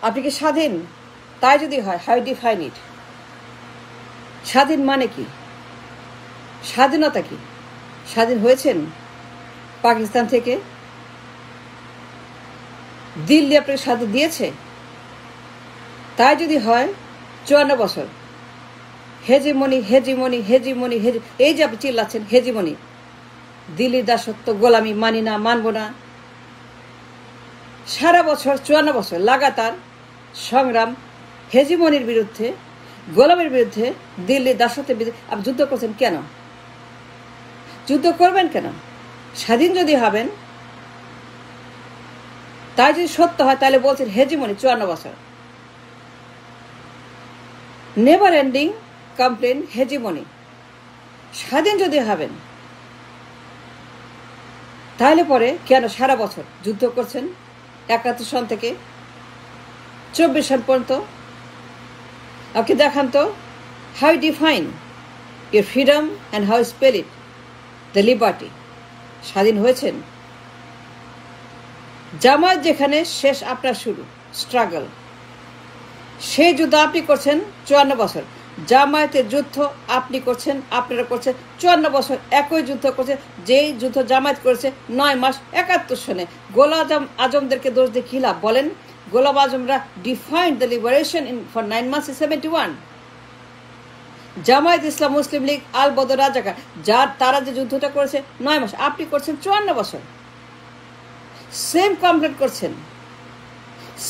আপনি কি স্বাধীন? তাই যদি হয়, হাউ ডিফাইন ইট? স্বাধীন মানে কি? স্বাধীনতা কি? স্বাধীন হয়েছেন পাকিস্তান থেকে? দিল্লি আপনাকে স্বাধীন দিয়েছে? তাই যদি হয় 54 বছর হেজিমনি হেজিমনি হেজিমনি হেজি, এই যে আপনি চিল্লাচ্ছেন হেজিমনি, দিল্লির দাসত্ব, গোলামি, মানি না, মানব না। সারা বছর 54 বছর লাগাতার সংগ্রাম হেজিমনির বিরুদ্ধে, গোলামের বিরুদ্ধে, দিল্লির দাসত্বের বিরুদ্ধে আপনি যুদ্ধ করছেন কেন? যুদ্ধ করবেন কেন? স্বাধীন যদি হবেন, তাই যদি সত্য হয়, তাহলে বলছেন হেজিমনি 54 বছর, নেভার এন্ডিং কমপ্লেন, হেজিমনি। স্বাধীন যদি হবেন, তাহলে পরে কেন সারা বছর যুদ্ধ করছেন? 71 সন থেকে 24 সন পর্যন্ত আপনি দেখান তো, how define your freedom and how spell it, the liberty. স্বাধীন হয়েছেন? জামায়াত যেখানে শেষ, আপনার শুরু স্ট্রাগল, সেই যুদ্ধ আপনি করছেন 54 বছর। জামায়াতের যুদ্ধ আপনি করছেন, আপনারা করছেন 54 বছর একই যুদ্ধ করছে, যেই যুদ্ধ জামায়াত করেছে 9 মাস 71 সনে। গোলাম আজমদেরকে দোষ দিয়ে কি লাভ বলেন? গোলাম আজমরা defined the liberation in for 9 মাস 71। জামায়াত ইসলাম, মুসলিম লীগ, আল বদর, রাজাকার, তারা যে যুদ্ধটা করেছে 9 মাস, আপনি করছেন 54 বছর। সেম কমপ্লেন করছেন,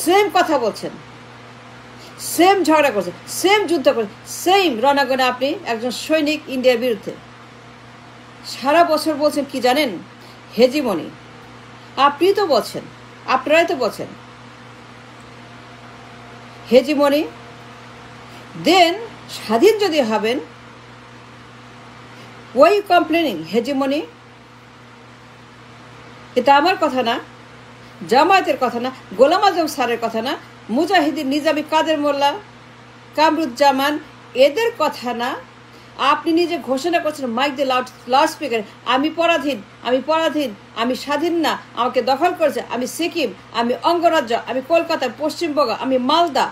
সেম কথা বলছেন, সেম ঝগড়া করছে, সেম যুদ্ধ করছে, সেম রণাঙ্গনে আপনি একজন সৈনিক ইন্ডিয়ার বিরুদ্ধে। সারা বছর বলছেন কি জানেন? হেজিমনি। আপনি তো বলছেন, আপনারাই তো বলছেন হেজিমনি। দেন স্বাধীন যদি হবেন, ওই কমপ্লেনিং হেজিমনি। এটা আমার কথা না, জামায়াতের কথা না, গোলাম আজম স্যারের কথা না, মুজাহিদিন, নিজামী, কাদের মোল্লা, কামরুজ্জামান, এদের কথা না। আপনি নিজে ঘোষণা করছেন মাইক দিয়ে, লাউড স্পিকারে, আমি পরাধীন, আমি পরাধীন, আমি স্বাধীন না, আমাকে দখল করেছে, আমি সিকিম, আমি অঙ্গরাজ্য, আমি কলকাতা, পশ্চিমবঙ্গ, আমি মালদা,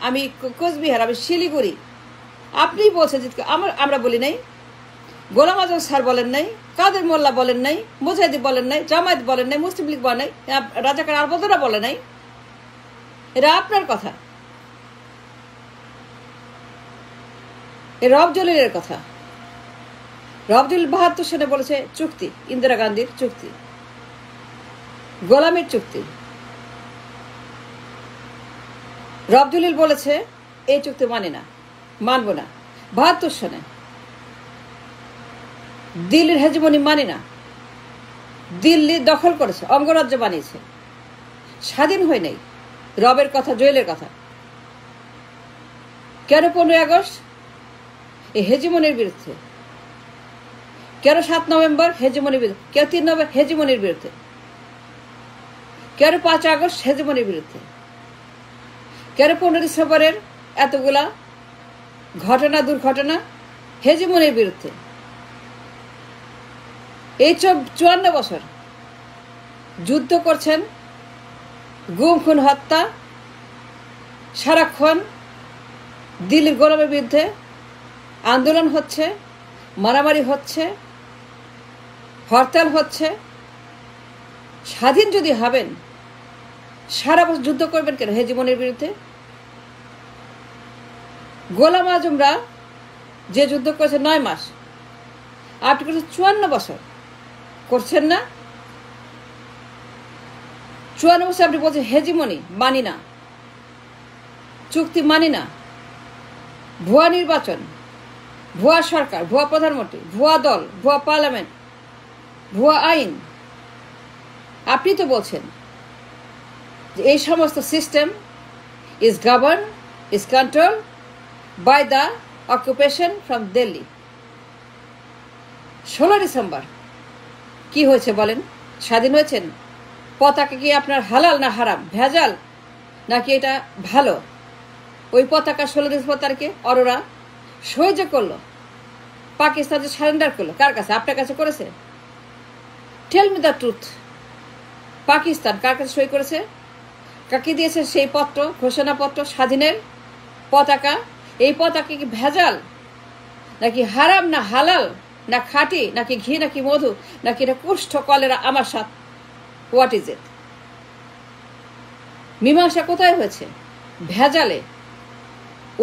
আমি কোচবিহার, আমি শিলিগুড়ি। আপনিই বলছেন যে আমরা বলি নাই, গোলাম আজম স্যার বলেন নাই, কাদের মোল্লা বলেন নাই, মুজাহিদি বলেন নাই, জামায়াত বলেন নাই, মুসলিম লীগ বলেন নাই, রাজাকার আল বদররা বলে নাই। এটা আপনার কথা, রব জলিলের কথা। রব জলিল 72 সনে বলেছে চুক্তি, ইন্দিরা গান্ধীর চুক্তি, গোলামের চুক্তি। রব জলিল বলেছে এই চুক্তি মানে না, মানব না। 72 সনে দিল্লির হেজিমনি মানে না, দিল্লি দখল করেছে, অঙ্গরাজ্য বানিয়েছে, স্বাধীন হয় নাই। রবের কথা, জয়েলের কথা। কেন 15 আগস্ট এই হেজিমনির বিরুদ্ধে? কেন 7 নভেম্বর হেজিমনির বিরুদ্ধে? কেন 3 নভেম্বর হেজিমনির বিরুদ্ধে? কেন 5 আগস্ট হেজিমনির বিরুদ্ধে? কেন 15 ডিসেম্বরের এতগুলা ঘটনা, দুর্ঘটনা হেজিমনির বিরুদ্ধে? এই 54 বছর যুদ্ধ করছেন, গুম, খুন, হত্যা, সারাক্ষণ দিল্লির গোলামের বিরুদ্ধে আন্দোলন হচ্ছে, মারামারি হচ্ছে, হরতাল হচ্ছে। স্বাধীন যদি হবেন, সারা বছর যুদ্ধ করবেন কেন হেজিমনির বিরুদ্ধে? গোলাম আজমরা যে যুদ্ধ করেছে 9 মাস, আপনি করেছেন 54 বছর, করছেন না? 54 বছর আপনি বলছেন হেজিমনি মানি না, চুক্তি মানি না, ভুয়া নির্বাচন, ভুয়া সরকার, ভুয়া প্রধানমন্ত্রী, ভুয়া দল, ভুয়া পার্লামেন্ট, ভুয়া আইন। আপনি তো বলছেন যে এই সমস্ত system is govern, is control by the occupation from Delhi. 16 December কি হয়েছে বলেন? স্বাধীন হয়েছেন? পতাকা কি আপনার হালাল না হারাম, ভেজাল নাকি এটা ভালো? ওই পতাকা 16 ডিসেম্বর তারিখে অরোরা সই যে করলো, পাকিস্তান যে সারেন্ডার করলো, কার কাছে? আপনার কাছে করেছে? Tell me the truth. Pakistan কার কাছে সই করেছে? কাকে দিয়েছে সেই পত্র, ঘোষণাপত্র, স্বাধীনের পতাকা? এই পতাকা কি ভেজাল, নাকি হারাম না হালাল, না খাঁটি, নাকি ঘি, নাকি মধু, নাকি এটা কুষ্ঠ, কলেরা, আমার সাথ? What is it? মীমাংসা কোথায় হয়েছে? ভেজালে।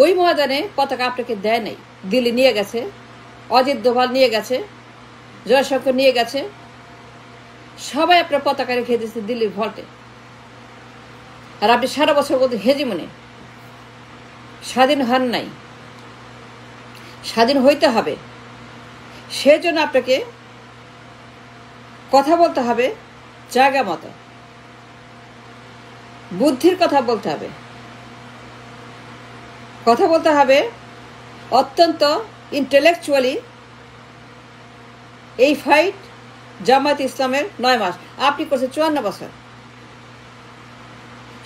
ওই ময়দানে পতাকা আপনাকে দেয় নাই। দিল্লি নিয়ে গেছে, অজিত দোভাল নিয়ে গেছে, জয়শঙ্কর নিয়ে গেছে, সবাই আপনার পতাকা রেখে দিয়েছে দিল্লির ভল্টে। আর আপনি সারা বছর বলতে হেজিমনি স্বাধীন হন নাই। স্বাধীন হইতে হবে, সেজন্য আপনাকে কথা বলতে হবে জায়গা মতো, বুদ্ধির কথা বলতে হবে, কথা বলতে হবে অত্যন্ত ইন্টেলেকচুয়ালি। এই ফাইট জামায়াত ইসলামের 9 মাস, আপনি করছেন 54 বছর।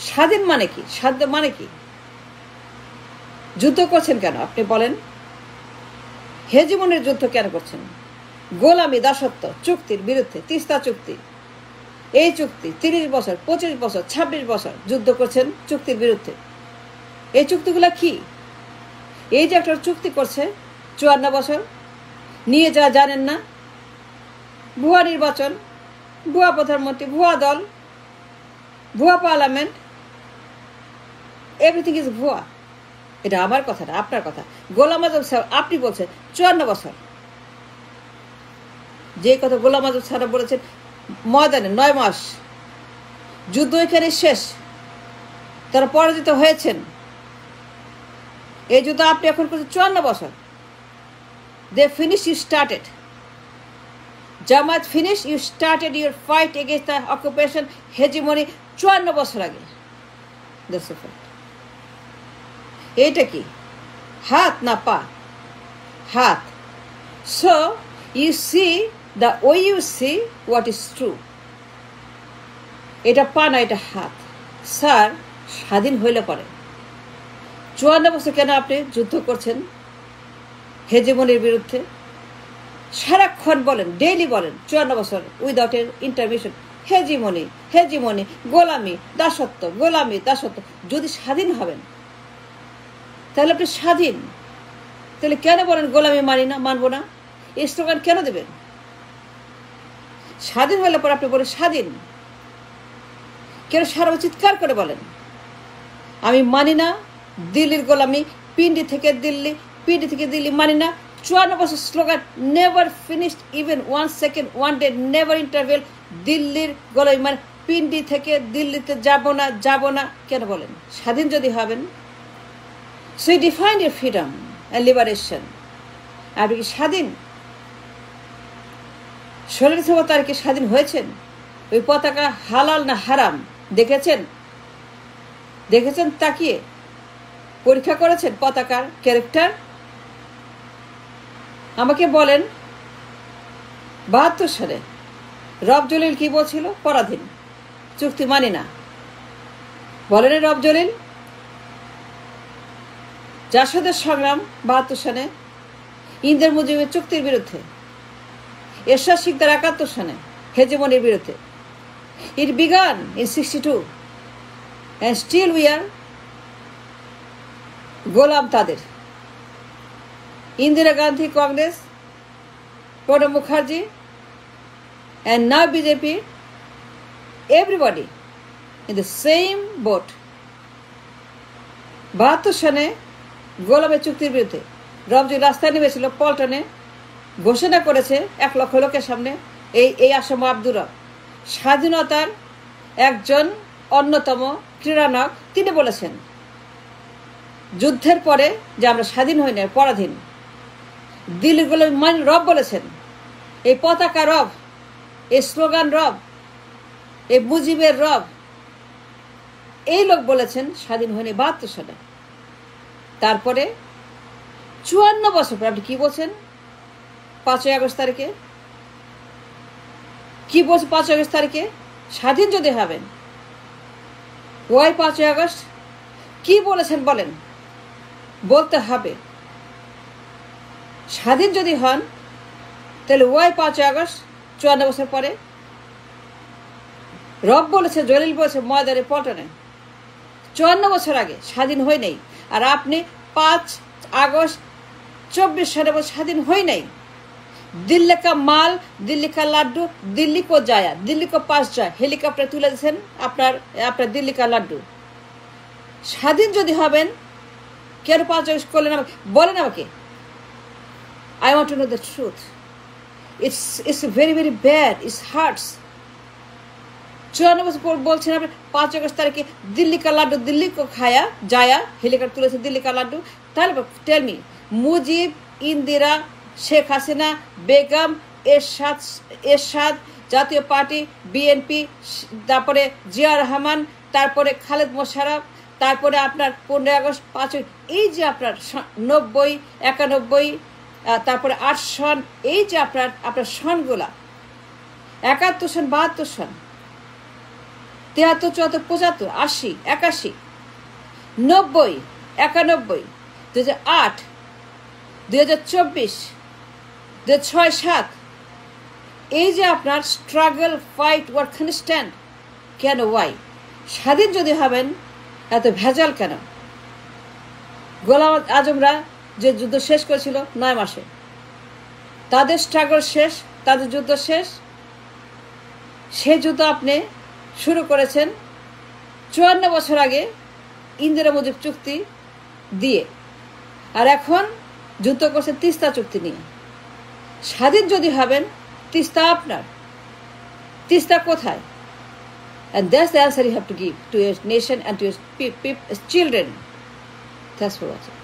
স্বাধীন মানে কি? স্বাধীন মানে কি? যুদ্ধ করছেন কেন আপনি বলেন? হেজিমনের যুদ্ধ কেন করছেন? গোলামি, দাসত্ব চুক্তির বিরুদ্ধে, তিস্তা চুক্তি, এই চুক্তি 30 বছর, 25 বছর, 26 বছর যুদ্ধ করছেন চুক্তির বিরুদ্ধে। এই চুক্তিগুলা কি? এই যে একটা চুক্তি করছে 54 বছর নিয়ে, যা জানেন না, ভুয়া নির্বাচন, ভুয়া প্রধানমন্ত্রী, ভুয়া দল, ভুয়া পার্লামেন্ট, এভরিথিং ইজ ভুয়া। এটা আমার কথা না, আপনার কথা। গোলাম আজম সাহেব আপনি বলছেন 54 বছর। যে কথা গোলাম আজম সাহেব বলেছেন ময়দানে 9 মাস যুদ্ধ এখানে শেষ, তারা পরাজিত হয়েছেন। এই যুদ্ধ আপনি এখন করছেন 54 বছর। They finish, you started. Jamaat finish, you started your fight against the occupation, hegemony 54 বছর আগে। That's a fact. এইটা কি হাত না পা? হাত। So you see the way you see what is true. এটা পা না, এটা হাত। স্যার, স্বাধীন হইলে পরে 54 বছর কেন আপনি যুদ্ধ করছেন হেজিমনির বিরুদ্ধে? সারাক্ষণ বলেন, ডেইলি বলেন 54 বছর উইদাউট এর ইন্টারমিশন। হেজিমনি, হেজিমনি, গোলামি, দাসত্ব, গোলামি, দাসত্ব। যদি স্বাধীন হবেন তাহলে আপনি স্বাধীন। তাহলে কেন বলেন গোলামি মানি না, মানবো না? এই স্লোগান কেন দেবেন? স্বাধীন হলে পর আপনি বলেন স্বাধীন। কেন সারা চিৎকার করে বলেন আমি মানি না দিল্লির গোলামি, পিন্ডি থেকে দিল্লি, পিন্ডি থেকে দিল্লি মানি না? 54 বছর slogan, never finished even 1 second, 1 day, never interval. দিল্লির গোলামি মানে পিন্ডি থেকে দিল্লিতে যাব না, যাব না। কেন বলেন স্বাধীন যদি হবেন? So you define your freedom and liberation. আপনি কি স্বাধীন? 16 তারিখে স্বাধীন হয়েছেন? ওই পতাকা হালাল না হারাম দেখেছেন? দেখেছেন তাকিয়ে? পরীক্ষা করেছেন পতাকার ক্যারেক্টার? আমাকে বলেন 72 সালে রব জলিল কি বলছিল? পরাধীন, চুক্তি মানি না। বলেন রব জলিল। জাসদের সংগ্রাম 72 সালে ইন্দিরা মুজিবের চুক্তির বিরুদ্ধে, এরশাদ শিকদার 71 সালে হেজিমনির বিরুদ্ধে। It began in 62 and still we are গোলাম তাদের। Indira Gandhi, Congress, Pranab Mukherjee and now BJP, everybody in the same boat. 72 সালে গোলামের চুক্তির বিরুদ্ধে রবজি রাস্তায় নেমেছিল পল্টনে, ঘোষণা করেছে 1 লক্ষ লোকের সামনে, এই আসম আব্দুর রব স্বাধীনতার একজন অন্যতম ক্রীড়ানক। তিনি বলেছেন যুদ্ধের পরে যে আমরা স্বাধীন হই না, পরাধীন। দিল্লির গোলামি রব বলেছেন, এই পতাকা রব, এই স্লোগান রব, এই মুজিবের রব, এই লোক বলেছেন স্বাধীন হয়নি 72 সালে। তারপরে 54 বছর পর আপনি কি বলছেন 5ই আগস্ট তারিখে? কি বলছেন 5ই আগস্ট তারিখে স্বাধীন যদি হবেন? ওয়াই 5ই আগস্ট কি বলেছেন বলেন? বলতে হবে স্বাধীন যদি হন তাহলে ওয়াই 5ই আগস্ট 54 বছর পরে? রব বলেছে, জলিল বলেছে ময়দানে পল্টনে 54 বছর আগে স্বাধীন হয় নাই, আর আপনি 5 আগস্ট 24 সালে স্বাধীন হয় নাই। दिल्ली का माल, दिल्ली का लाड्डू दिल्ली को जाया, दिल्ली को पास যায়, হেলিকপ্টার তুলে দিয়েছেন আপনার দিল্লি কা লাড্ডু। স্বাধীন যদি হবেন কেন 5 আগস্ট করলেন বলেন আমাকে। I want to know the truth. It's very very bad. It hurts. 54 বছর পর বলছেন আপনি 5 আগস্ট তারিখে দিল্লি কা লাড্ডু দিল্লি কো খায়া যায়া, হেলিকপ্টার তুলেছে দিল্লি কা লাড্ডু। তাহলে টেল মি, মুজিব, ইন্দিরা, শেখ হাসিনা, বেগম, এরশাদ, জাতীয় পার্টি, বিএনপি, তারপরে জিয়া রহমান, তারপরে খালেদ মোশাররফ, তারপরে আপনার 15 আগস্ট 5, এই যে আপনার 90, 91, তারপরে 8 সন, এই যে আপনার সনগুলা 71 সন, 72 সন, 73, 74, 75, 80, 81, 90, 91, 2008, 2024, 2006-7, এই যে আপনার স্ট্রাগল, ফাইট, ওয়ার্ক, স্ট্যান্ড, কেন, ওয়াই? স্বাধীন যদি হবেন এত ভেজাল কেন? গোলাম আজমরা যে যুদ্ধ শেষ করেছিল 9 মাসে, তাদের স্ট্রাগল শেষ, তাদের যুদ্ধ শেষ। সে যুদ্ধ আপনি শুরু করেছেন 54 বছর আগে ইন্দিরা মুজিব চুক্তি দিয়ে, আর এখন যুদ্ধ করছে তিস্তা চুক্তি নিয়ে। স্বাধীন যদি হবেন, তিস্তা আপনার, তিস্তা কোথায়? And that's the answer you have to give to your nation and to your children. Thanks for watching.